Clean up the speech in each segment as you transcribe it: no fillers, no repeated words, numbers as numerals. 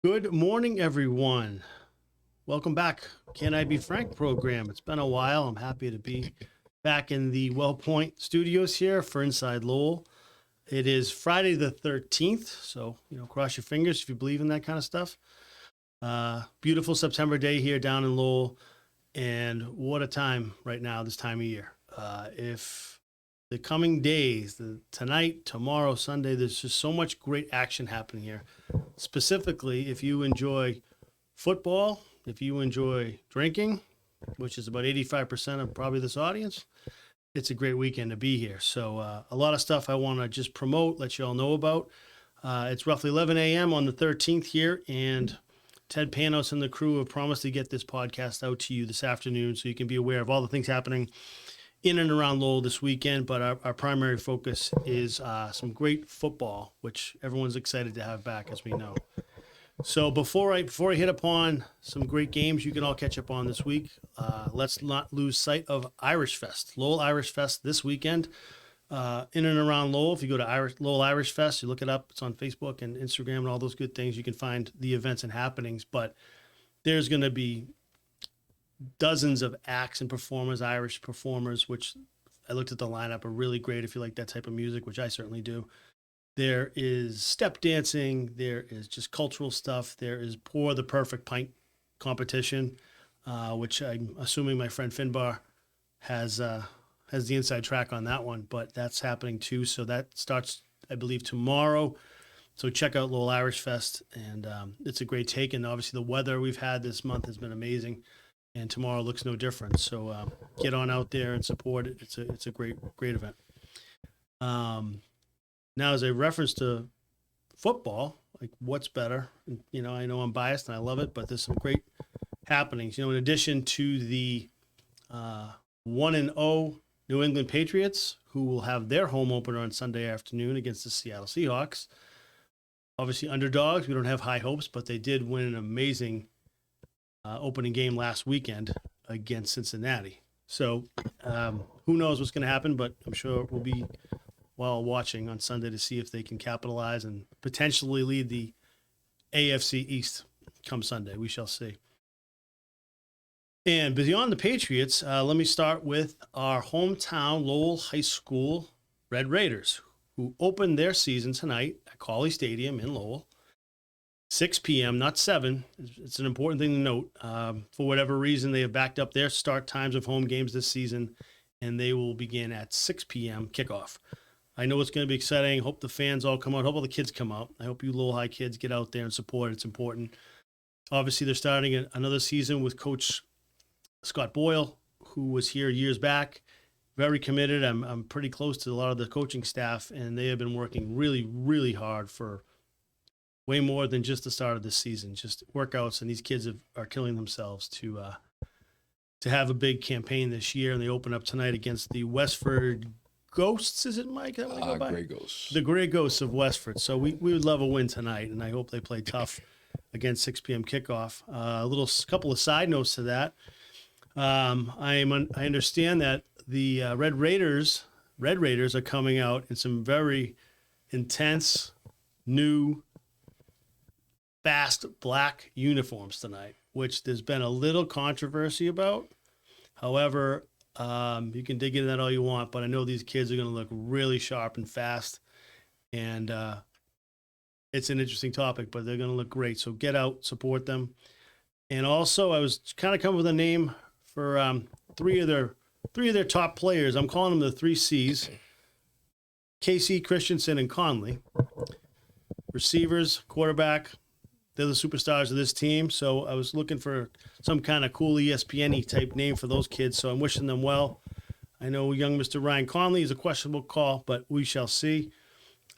Good morning, everyone. Welcome back. Can I Be Frank program? It's been a while. I'm happy to be back in the WellPoint studios here for Inside Lowell. It is Friday the 13th, so, cross your fingers if you believe in that kind of stuff. Beautiful September day here down in Lowell, and what a time right now, this time of year. If the coming days, tonight, tomorrow, Sunday, there's just so much great action happening here. Specifically, if you enjoy football, if you enjoy drinking, which is about 85% of probably this audience, it's a great weekend to be here. So a lot of stuff I want to just promote, let you all know about. It's roughly 11 a.m. on the 13th here, and Ted Panos and the crew have promised to get this podcast out to you this afternoon so you can be aware of all the things happening in and around Lowell this weekend. But our primary focus is some great football, which everyone's excited to have back, as we know. So before I hit upon some great games you can all catch up on this week, let's not lose sight of Irish Fest. Lowell Irish Fest this weekend in and around Lowell. If you go to Lowell Irish Fest, you look it up. It's on Facebook and Instagram and all those good things. You can find the events and happenings. But there's going to be dozens of acts and performers, Irish performers, which I looked at the lineup, are really great if you like that type of music, which I certainly do. There is step dancing. There is just cultural stuff. There is Pour the Perfect Pint competition, which I'm assuming my friend Finbar has the inside track on that one, but that's happening too. So that starts, I believe, tomorrow. So check out Lowell Irish Fest, and it's a great take. And obviously the weather we've had this month has been amazing, and tomorrow looks no different. So get on out there and support it. It's a great event. Now, as a reference to football, like what's better? I know I'm biased and I love it, but there's some great happenings. In addition to the 1-0 New England Patriots, who will have their home opener on Sunday afternoon against the Seattle Seahawks. Obviously underdogs. We don't have high hopes, but they did win an amazing opening game last weekend against Cincinnati. So who knows what's going to happen, but I'm sure we'll be watching on Sunday to see if they can capitalize and potentially lead the AFC East come Sunday. We shall see. And beyond the Patriots, let me start with our hometown Lowell High School Red Raiders, who opened their season tonight at Cawley Stadium in Lowell. 6 p.m., not 7. It's an important thing to note. For whatever reason, they have backed up their start times of home games this season, and they will begin at 6 p.m. kickoff. I know it's going to be exciting. Hope the fans all come out. Hope all the kids come out. I hope you Lowell High kids get out there and support. It's important. Obviously, they're starting another season with Coach Scott Boyle, who was here years back. Very committed. I'm pretty close to a lot of the coaching staff, and they have been working really, really hard for way more than just the start of this season. Just workouts, and these kids are killing themselves to have a big campaign this year. And they open up tonight against the Westford Ghosts, is it, Mike? Gray Ghosts. The Gray Ghosts of Westford. So we would love a win tonight, and I hope they play tough against 6 p.m. kickoff. Couple of side notes to that. I understand that the Red Raiders are coming out in some very intense, new, fast black uniforms tonight, which there's been a little controversy about. However, you can dig into that all you want, but I know these kids are going to look really sharp and fast, and it's an interesting topic, but they're going to look great. So get out, support them. And also, I was kind of coming with a name for three of their top players. I'm calling them the 3 C's: Casey, Christensen, and Conley. Receivers, quarterback. They're the superstars of this team. So I was looking for some kind of cool ESPN-y type name for those kids. So I'm wishing them well. I know young Mr. Ryan Conley is a questionable call, but we shall see.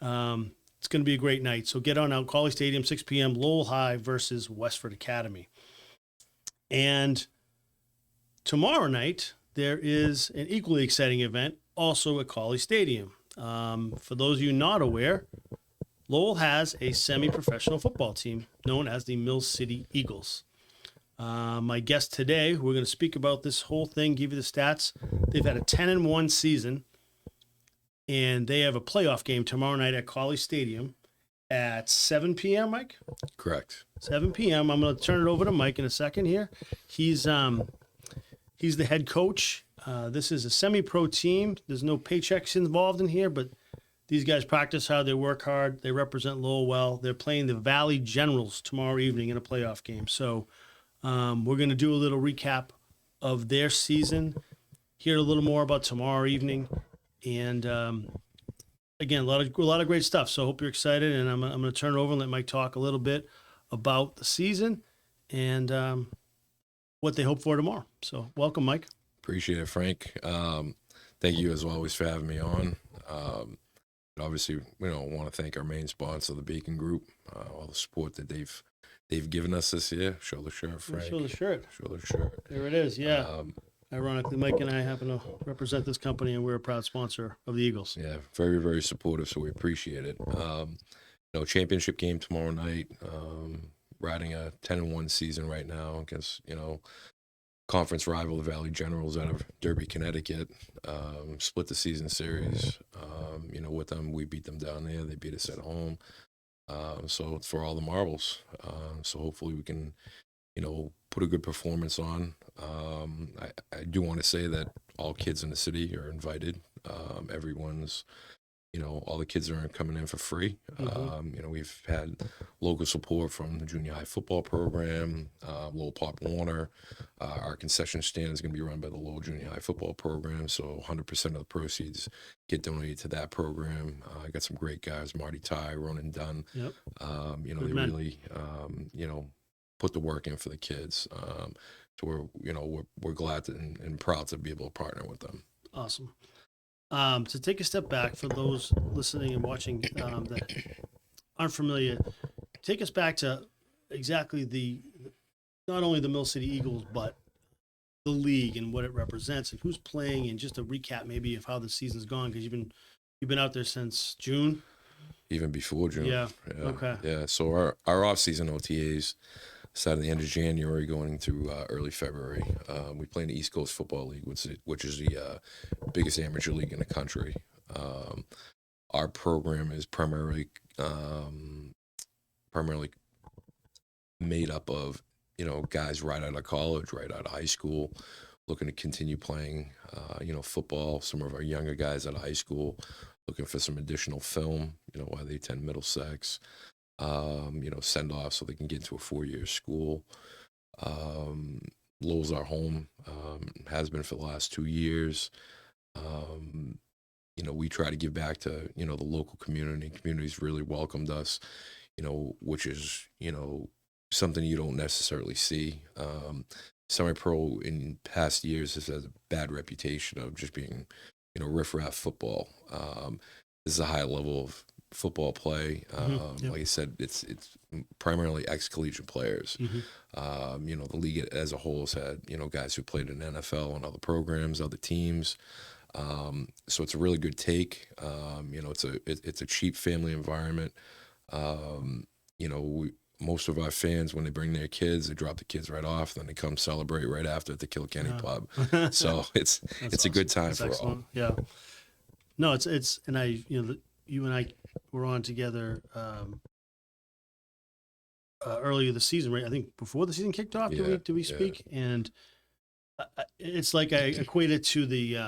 It's going to be a great night. So get on out. Cawley Stadium, 6 p.m., Lowell High versus Westford Academy. And tomorrow night, there is an equally exciting event also at Cawley Stadium. For those of you not aware, Lowell has a semi-professional football team known as the Mill City Eagles. My guest today, we're going to speak about this whole thing, give you the stats. They've had a 10-1 season, and they have a playoff game tomorrow night at Cawley Stadium. at 7 p.m., Mike? Correct. 7 p.m. I'm going to turn it over to Mike in a second here. He's the head coach. This is a semi-pro team. There's no paychecks involved in here, but these guys practice hard. They work hard. They represent Lowell well. They're playing the Valley Generals tomorrow evening in a playoff game. So we're going to do a little recap of their season, hear a little more about tomorrow evening, and again, a lot of great stuff. So I hope you're excited, and I'm going to turn it over and let Mike talk a little bit about the season and what they hope for tomorrow. So welcome, Mike. Appreciate it, Frank. Thank you as always for having me on. Obviously, we don't want to thank our main sponsor, the Bacon Group, all the support that they've given us this year. Show the shirt, Frank. Show the shirt. Show the shirt. There it is. Yeah. Ironically, Mike and I happen to represent this company, and we're a proud sponsor of the Eagles. Yeah, very, very supportive, so we appreciate it. Championship game tomorrow night. Riding a 10-1 season right now against, conference rival, the Valley Generals out of Derby, Connecticut. Split the season series. With them, we beat them down there. They beat us at home. So it's for all the marbles. So hopefully we can, put a good performance on. I do want to say that all kids in the city are invited. Everyone's, all the kids are coming in for free. We've had local support from the junior high football program, Lowell Pop Warner. Our concession stand is going to be run by the Lowell Junior High football program, so 100% of the proceeds get donated to that program. I got some great guys, Marty Ty, Ronan Dunn. Yep. They really, put the work in for the kids. So we're glad and proud to be able to partner with them. Awesome. To take a step back for those listening and watching that aren't familiar, take us back to exactly not only the Mill City Eagles, but the league and what it represents and who's playing, and just a recap maybe of how the season's gone, because you've been out there since June. Even before June. Yeah. Okay. Yeah. So our off-season OTAs started at the end of January going through early February. We play in the East Coast Football League, which is the biggest amateur league in the country. Our program is primarily made up of, guys right out of college, right out of high school, looking to continue playing, football. Some of our younger guys out of high school looking for some additional film, while they attend Middlesex. Send off so they can get into a 4-year school. Lowell's our home, has been for the last 2 years. We try to give back to, the local community. Community's really welcomed us, which is, something you don't necessarily see. Semi-pro in past years has had a bad reputation of just being, riff-raff football. This is a high level of football play. Yep. Like I said, it's primarily ex-collegiate players. The league as a whole has had, guys who played in NFL and other programs, other teams. So it's a really good take. It's a cheap family environment. Most of our fans, when they bring their kids, they drop the kids right off, then they come celebrate right after at the Kilkenny Pub. So it's awesome. A good time. That's for excellent. All. Yeah. No, it's and you and I were on together earlier this season, right? I think before the season kicked off. Yeah, did we speak? Yeah. And it's like I equate it to the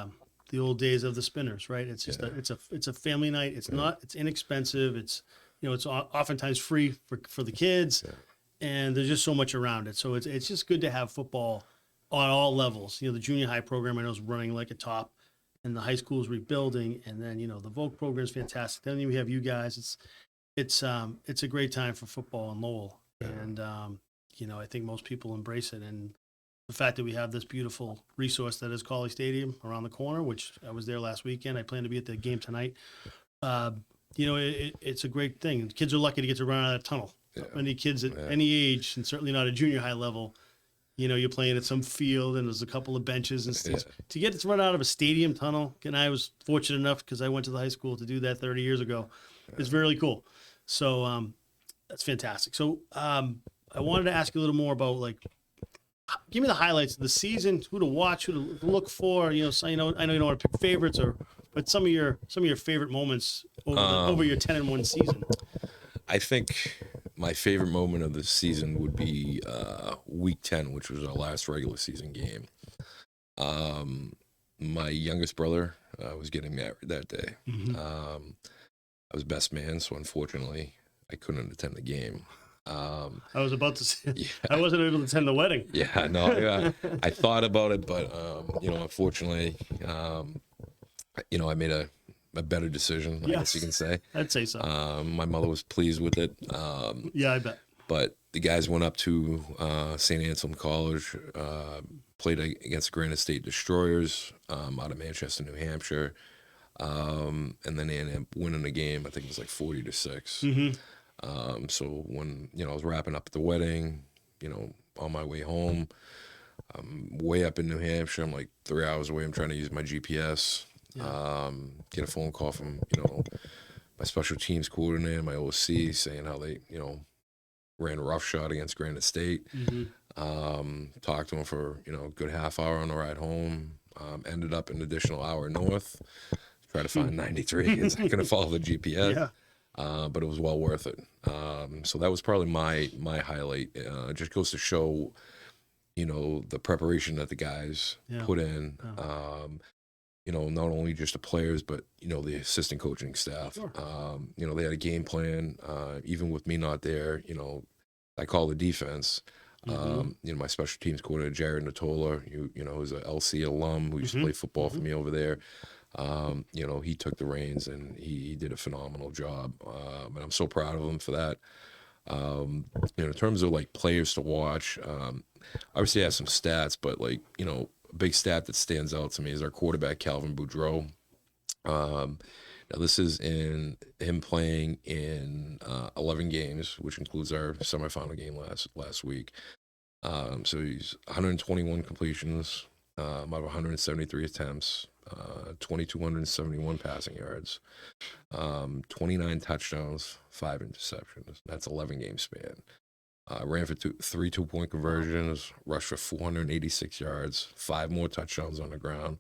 old days of the Spinners, right? It's just it's a family night. It's inexpensive. It's it's oftentimes free for the kids, and there's just so much around it. So it's just good to have football on all levels. The junior high program I know is running like a top. And the high school is rebuilding, and then the Vogue program is fantastic. Then we have you guys. It's a great time for football in Lowell, and I think most people embrace it. And the fact that we have this beautiful resource that is College Stadium around the corner, which I was there last weekend. I plan to be at the game tonight. It's a great thing. Kids are lucky to get to run out of that tunnel. Yeah. Many kids at any age, and certainly not at junior high level. You're playing at some field and there's a couple of benches and things. To get to run out of a stadium tunnel, and I was fortunate enough because I went to the high school to do that 30 years ago. It's really cool. So that's fantastic. So I wanted to ask you a little more about, give me the highlights of the season, who to watch, who to look for. So, I know you don't want to pick favorites, but some of your favorite moments over your 10-1 season. I think my favorite moment of the season would be week 10, which was our last regular season game. My youngest brother was getting married that day. I was best man, so unfortunately, I couldn't attend the game. I was about to say, Yeah. I wasn't able to attend the wedding. Yeah, no, yeah, I thought about it, but unfortunately, I made a better decision, I guess you can say. I'd say so. My mother was pleased with it. Yeah, I bet. But the guys went up to St. Anselm College, played against Granite State Destroyers out of Manchester, New Hampshire, and then they ended up winning the game. I think it was like 40-6. So when I was wrapping up the wedding, on my way home, I'm way up in New Hampshire. I'm like 3 hours away. I'm trying to use my GPS. Get a phone call from my special teams coordinator, my OC, saying how they ran a rough shot against Granite State. Talked to him for a good half hour on the ride home. Ended up an additional hour north. Try to find 93. It's not going to follow the GPS. But it was well worth it. So that was probably my highlight. It just goes to show, the preparation that the guys put in. Not only just the players, but the assistant coaching staff. Sure. They had a game plan. Even with me not there, I call the defense. My special teams coordinator Jared Natola, who's a LC alum who used to play football for me over there. He took the reins and he did a phenomenal job. And I'm so proud of him for that. In terms of like players to watch, obviously I have some stats, but a big stat that stands out to me is our quarterback, Calvin Boudreau. Now this is in him playing in 11 games, which includes our semifinal game last week. So he's 121 completions, out of 173 attempts, 2,271 passing yards, 29 touchdowns, 5 interceptions. That's 11 game span. Ran for 3 2-point conversions, rushed for 486 yards, 5 more touchdowns on the ground,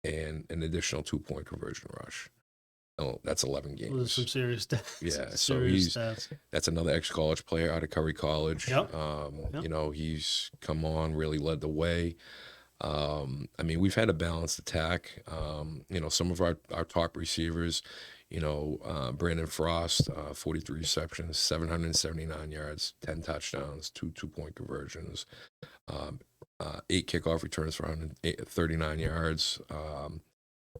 and an additional 2-point conversion rush. Oh, that's 11 games. Those are some serious stats. Yeah, serious so stats. That's another ex-college player out of Curry College. Yep. He's come on, really led the way. We've had a balanced attack. Some of our top receivers, Brandon Frost, 43 receptions, 779 yards, 10 touchdowns, 2 2-point conversions, 8 kickoff returns for 139 yards.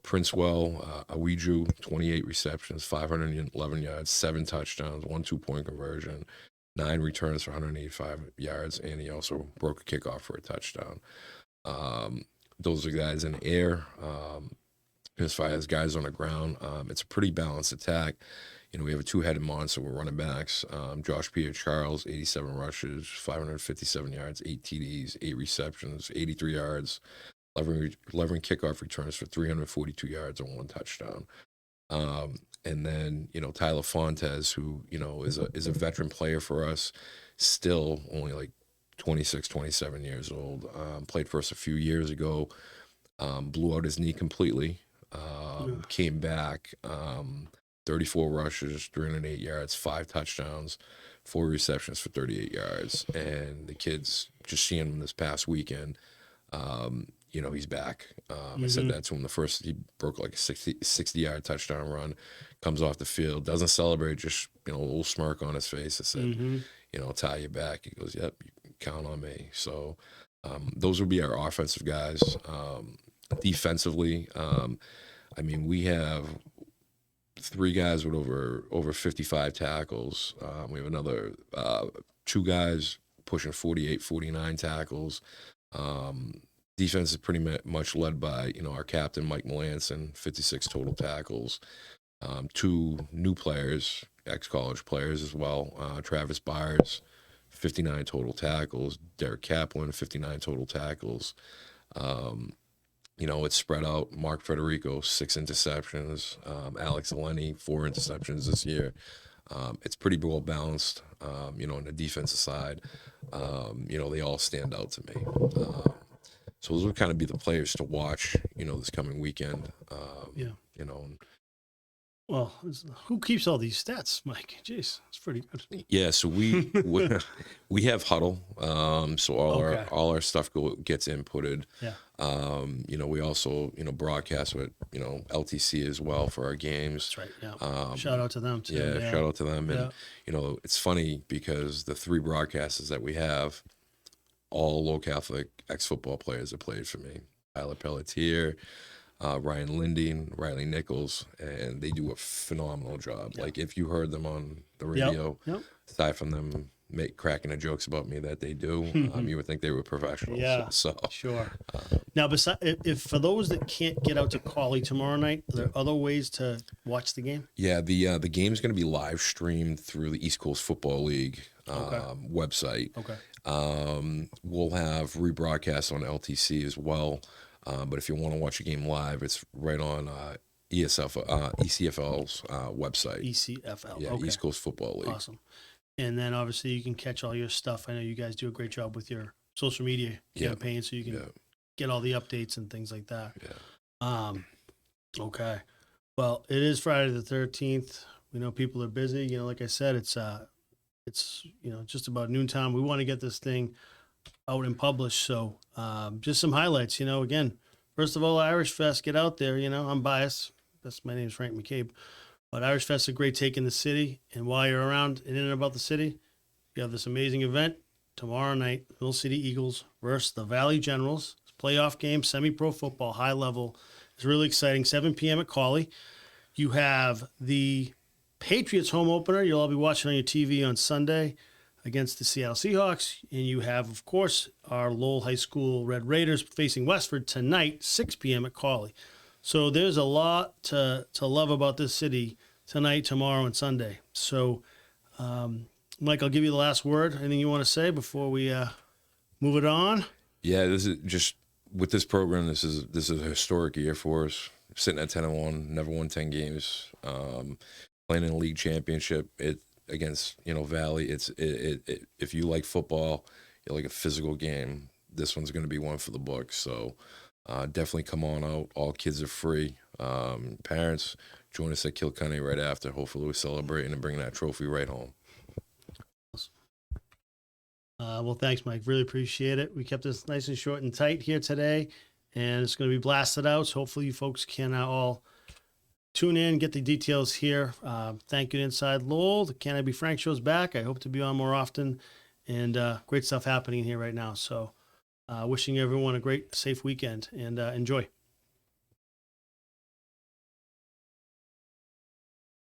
Princewell, Awiju, 28 receptions, 511 yards, 7 touchdowns, 1 2-point conversion, 9 returns for 185 yards, and he also broke a kickoff for a touchdown. Those are guys in the air. As far as guys on the ground, it's a pretty balanced attack. We have a 2-headed monster with running backs. Josh Pierre-Charles, 87 rushes, 557 yards, 8 TDs, 8 receptions, 83 yards, 11 kickoff returns for 342 yards and 1 touchdown. And then, Tyler Fontes, who, is a veteran player for us, still only like 26, 27 years old. Played for us a few years ago, blew out his knee completely, came back, 34 rushes, 308 yards, 5 touchdowns, 4 receptions for 38 yards. And the kids, just seeing him this past weekend, he's back. I said that to him he broke like a 60-yard touchdown run, comes off the field, doesn't celebrate, just, a little smirk on his face. I said, Ty, you back. He goes, yep, you can count on me. So those would be our offensive guys. Defensively, we have 3 guys with over 55 tackles. We have another 2 guys pushing 48, 49 tackles. Defense is pretty much led by, our captain, Mike Melanson, 56 total tackles. 2 new players, ex-college players as well. Travis Byers, 59 total tackles. Derek Kaplan, 59 total tackles. It's spread out. Mark Federico, 6 interceptions. Alex Eleni, 4 interceptions this year. It's pretty well balanced, on the defensive side. They all stand out to me. So those would kind of be the players to watch, this coming weekend. Well, who keeps all these stats, Mike? Jeez, that's pretty good. Yeah, so we have Huddle, so Okay. all our stuff gets inputted. Yeah. We also broadcast with LTC as well for our games. That's right. Yeah. Shout out to them too. Yeah, shout out to them. And Yeah. it's funny because the 3 broadcasters that we have, all low Catholic ex-football players that played for me. Tyler Pelletier, Ryan Lindy, Riley Nichols, and they do a phenomenal job. Yeah. Like if you heard them on the radio, Yep. aside from them cracking the jokes about me that they do, you would think they were professionals. Yeah. So Sure. Now, if for those that can't get out to Cawley tomorrow night, are there other ways to watch the game? yeah, the game's going to be live streamed through the East Coast Football League website. Okay. We'll have rebroadcasts on LTC as well. But if you want to watch a game live, it's right on ECFL's website. ECFL. Yeah, Okay. East Coast Football League. Awesome. And then obviously you can catch all your stuff. I know you guys do a great job with your social media campaign, so you can get all the updates and things like that. Yeah. Okay. Well, it is Friday the 13th. We know people are busy. Like I said, it's just about noontime. We want to get this thing out and published. So just some highlights, again, first of all, Irish Fest, get out there. I'm biased. My name is Frank McCabe. But Irish Fest is a great take in the city. And while you're around in and about the city, you have this amazing event tomorrow night, Mill City Eagles versus the Valley Generals. It's a playoff game, semi-pro football, high level. It's really exciting. 7 p.m. at Cawley. You have the Patriots home opener. You'll all be watching on your TV on Sunday against the Seattle Seahawks. And you have, of course, our Lowell High School Red Raiders facing Westford tonight, 6 p.m. at Cawley. So there's a lot to love about this city tonight, tomorrow, and Sunday. So, Mike, I'll give you the last word. Anything you want to say before we move it on? Yeah, this is just with this program. This is a historic year for us. Sitting at 10-1, never won 10 games. Playing in a league championship against Valley. If you like football, you like a physical game. This one's going to be one for the books. So definitely come on out. All kids are free. Parents, join us at Kilkenny right after. Hopefully we're celebrating and bringing that trophy right home. Well, thanks, Mike. Really appreciate it. We kept this nice and short and tight here today, and it's going to be blasted out. So hopefully you folks can all tune in, get the details here. Thank you to Inside Lowell. The Can I Be Frank show's back. I hope to be on more often, and great stuff happening here right now. So wishing everyone a great, safe weekend, and enjoy.